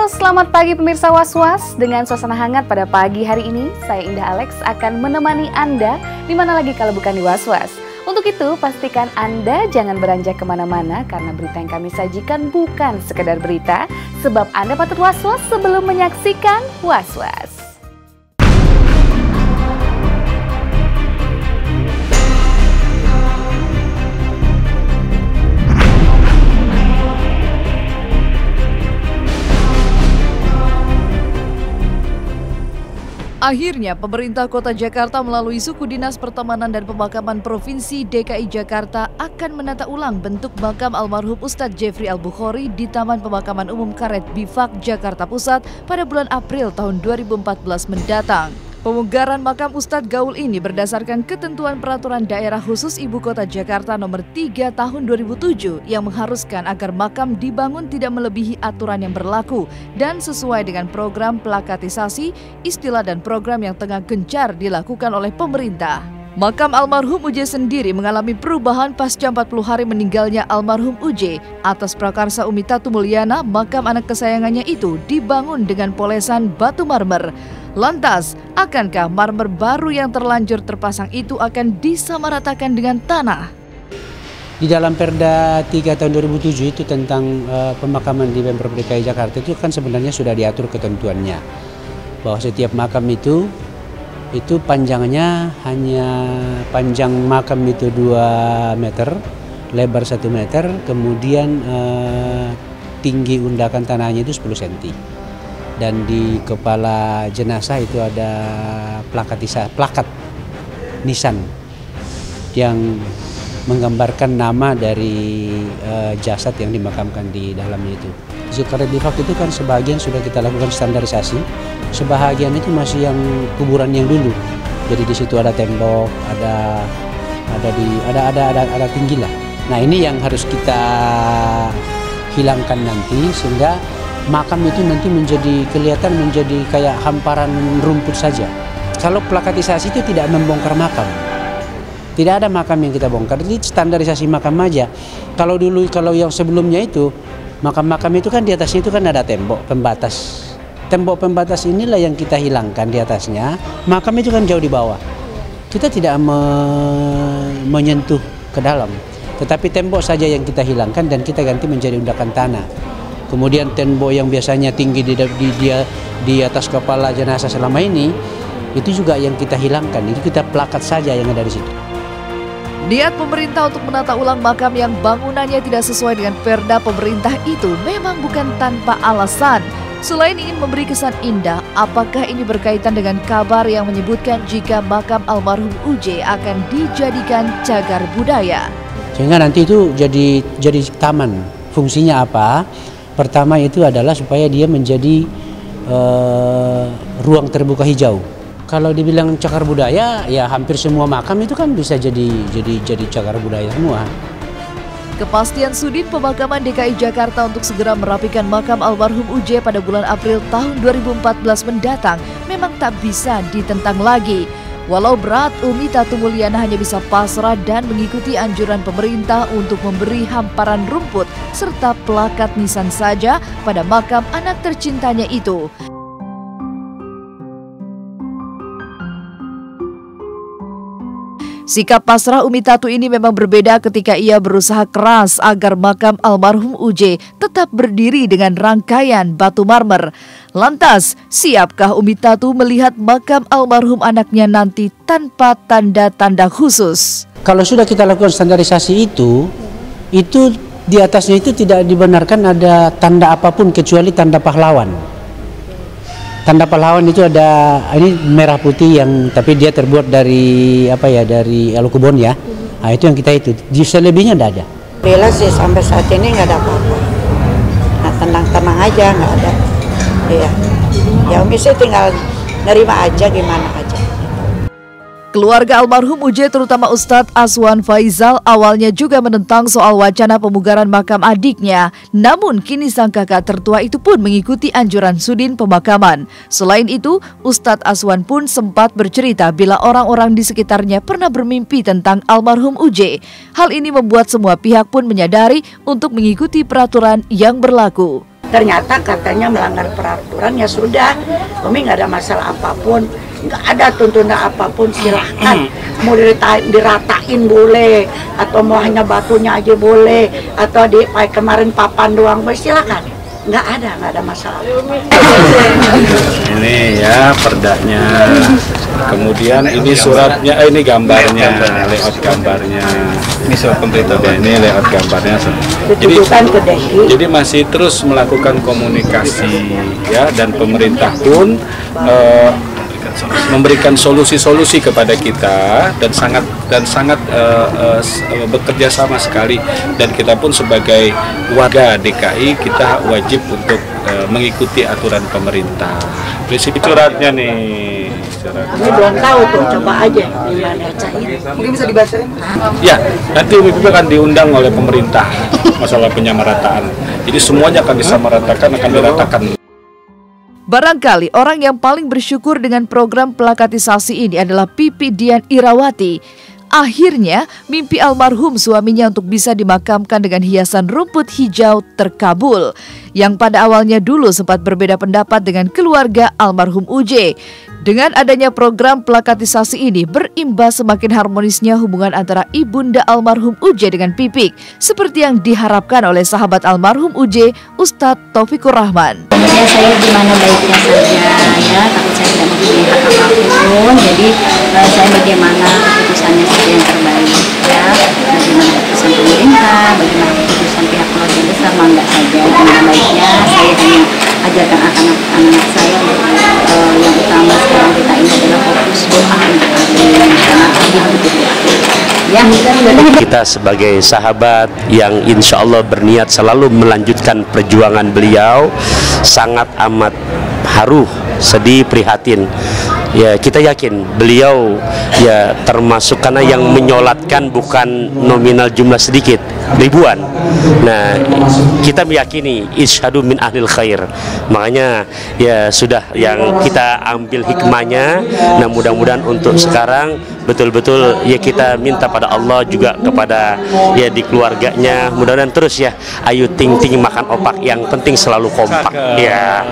Halo, selamat pagi pemirsa Was-Was. Dengan suasana hangat pada pagi hari ini, saya Indah Alex akan menemani Anda di mana lagi kalau bukan di Was-Was. Untuk itu, pastikan Anda jangan beranjak kemana-mana karena berita yang kami sajikan bukan sekedar berita, sebab Anda patut was-was sebelum menyaksikan Was-Was. Akhirnya, pemerintah Kota Jakarta melalui Suku Dinas Pertamanan dan Pemakaman Provinsi DKI Jakarta akan menata ulang bentuk makam almarhum Ustadz Jeffrey Al-Bukhari di Taman Pemakaman Umum Karet Bifak, Jakarta Pusat pada bulan April tahun 2014 mendatang. Pemugaran makam Ustadz Gaul ini berdasarkan ketentuan Peraturan Daerah Khusus Ibu Kota Jakarta Nomor 3 Tahun 2007 yang mengharuskan agar makam dibangun tidak melebihi aturan yang berlaku dan sesuai dengan program plakatisasi, istilah dan program yang tengah gencar dilakukan oleh pemerintah. Makam almarhum UJ sendiri mengalami perubahan pasca 40 hari meninggalnya almarhum UJ. Atas prakarsa Umi Tatu Mulyana, makam anak kesayangannya itu dibangun dengan polesan batu marmer. Lantas, akankah marmer baru yang terlanjur terpasang itu akan disamaratakan dengan tanah? Di dalam Perda 3 tahun 2007 itu tentang pemakaman di Pemprov DKI Jakarta itu kan sebenarnya sudah diatur ketentuannya. Bahwa setiap makam itu panjangnya hanya panjang makam itu 2 meter, lebar 1 meter, kemudian tinggi undakan tanahnya itu 10 cm. Dan di kepala jenazah itu ada plakat nisan yang menggambarkan nama dari jasad yang dimakamkan di dalamnya itu. Di Karet Bifak itu kan sebagian sudah kita lakukan standarisasi, sebahagian itu masih yang kuburan yang dulu. Jadi di situ ada tembok, ada tinggi lah. Nah, ini yang harus kita hilangkan nanti sehingga makam itu nanti kelihatan menjadi kayak hamparan rumput saja. Kalau plakatisasi itu tidak membongkar makam. Tidak ada makam yang kita bongkar, jadi standarisasi makam aja. Kalau yang sebelumnya itu, makam-makam itu kan di atasnya itu kan ada tembok pembatas. Tembok pembatas inilah yang kita hilangkan di atasnya. Makam itu kan jauh di bawah. Kita tidak menyentuh ke dalam. Tetapi tembok saja yang kita hilangkan dan kita ganti menjadi undakan tanah. Kemudian tembok yang biasanya tinggi di atas kepala jenazah selama ini, itu juga yang kita hilangkan. Itu kita plakat saja yang ada di situ. Niat pemerintah untuk menata ulang makam yang bangunannya tidak sesuai dengan perda pemerintah itu memang bukan tanpa alasan. Selain ingin memberi kesan indah, apakah ini berkaitan dengan kabar yang menyebutkan jika makam almarhum UJ akan dijadikan cagar budaya? Sehingga nanti itu jadi taman. Fungsinya apa? Pertama itu adalah supaya dia menjadi ruang terbuka hijau. Kalau dibilang cagar budaya, ya hampir semua makam itu kan bisa jadi cagar budaya semua. Kepastian Sudin Pemakaman DKI Jakarta untuk segera merapikan makam almarhum UJ pada bulan April tahun 2014 mendatang memang tak bisa ditentang lagi. Walau berat, Umi Tatu Mulyana hanya bisa pasrah dan mengikuti anjuran pemerintah untuk memberi hamparan rumput serta plakat nisan saja pada makam anak tercintanya itu. Sikap pasrah Umi Tatu ini memang berbeda ketika ia berusaha keras agar makam almarhum UJ tetap berdiri dengan rangkaian batu marmer. Lantas, siapkah Umi Tatu melihat makam almarhum anaknya nanti tanpa tanda-tanda khusus? Kalau sudah kita lakukan standarisasi itu di atasnya itu tidak dibenarkan ada tanda apapun kecuali tanda pahlawan. Tanda pahlawan itu ada, ini merah putih yang tapi dia terbuat dari dari alukubon ya. Nah, itu yang kita itu. Selebihnya tidak ada. Bela sih sampai saat ini nggak ada apa-apa. Nah, tenang-tenang aja, nggak ada. Iya. Ya Umi sih tinggal nerima aja gimana aja. Keluarga almarhum UJ terutama Ustadz Aswan Faizal awalnya juga menentang soal wacana pemugaran makam adiknya. Namun kini sang kakak tertua itu pun mengikuti anjuran Sudin Pemakaman. Selain itu, Ustadz Aswan pun sempat bercerita bila orang-orang di sekitarnya pernah bermimpi tentang almarhum UJ. Hal ini membuat semua pihak pun menyadari untuk mengikuti peraturan yang berlaku. ternyata katanya melanggar peraturan, ya sudah, Umi nggak ada masalah apapun, nggak ada tuntutan apapun, silahkan mau diratain boleh, atau mau hanya batunya aja boleh, atau di kemarin papan doang boleh, silakan, nggak ada masalah. Ini ya perdanya, kemudian ini suratnya, ini gambarnya, layout gambarnya. Ini surat pemerintah. Ini layout gambarnya. Jadi masih terus melakukan komunikasi ya, dan pemerintah pun memberikan solusi-solusi kepada kita dan sangat bekerja sama sekali, dan kita pun sebagai warga DKI kita wajib untuk mengikuti aturan pemerintah. Prinsip suratnya nih. Kami belum tahu tuh, coba aja bacain. Mungkin bisa dibacain. Ya, nanti UMIPIP akan diundang oleh pemerintah masalah penyamarataan. Jadi semuanya akan disamaratakan, akan diratakan. Barangkali orang yang paling bersyukur dengan program plakatisasi ini adalah Pipi Dian Irawati. Akhirnya, mimpi almarhum suaminya untuk bisa dimakamkan dengan hiasan rumput hijau terkabul. Yang pada awalnya dulu sempat berbeda pendapat dengan keluarga almarhum UJ. Dengan adanya program plakatisasi ini berimbas semakin harmonisnya hubungan antara ibunda almarhum UJ dengan Pipik, seperti yang diharapkan oleh sahabat almarhum UJ, Ustadz Taufikur Rahman. Ya, saya gimana baiknya saja ya, tapi saya tidak mempunyai hak apapun, jadi saya bagaimana keputusannya saja yang terbaik ya, bagaimana keputusan pemerintah, bagaimana keputusan pihak keluarga besar, mangga saja. Gimana baiknya saya hanya ajarkan anak-anak saya yang utama sekarang kita ini adalah fokus doa untuk Abi, karena Abi butuh doa. Ya, kita sebagai sahabat yang insya Allah berniat selalu melanjutkan perjuangan beliau, sangat amat haru, sedih, prihatin. Ya, kita yakin beliau ya termasuk, karena yang menyolatkan bukan nominal jumlah sedikit, ribuan. Nah, kita meyakini isyhadu min ahlil khair. Makanya ya sudah yang kita ambil hikmahnya. Nah, mudah-mudahan untuk sekarang betul-betul ya kita minta pada Allah juga kepada ya di keluarganya, mudah-mudahan terus ya ayu ting-ting makan opak, yang penting selalu kompak ya.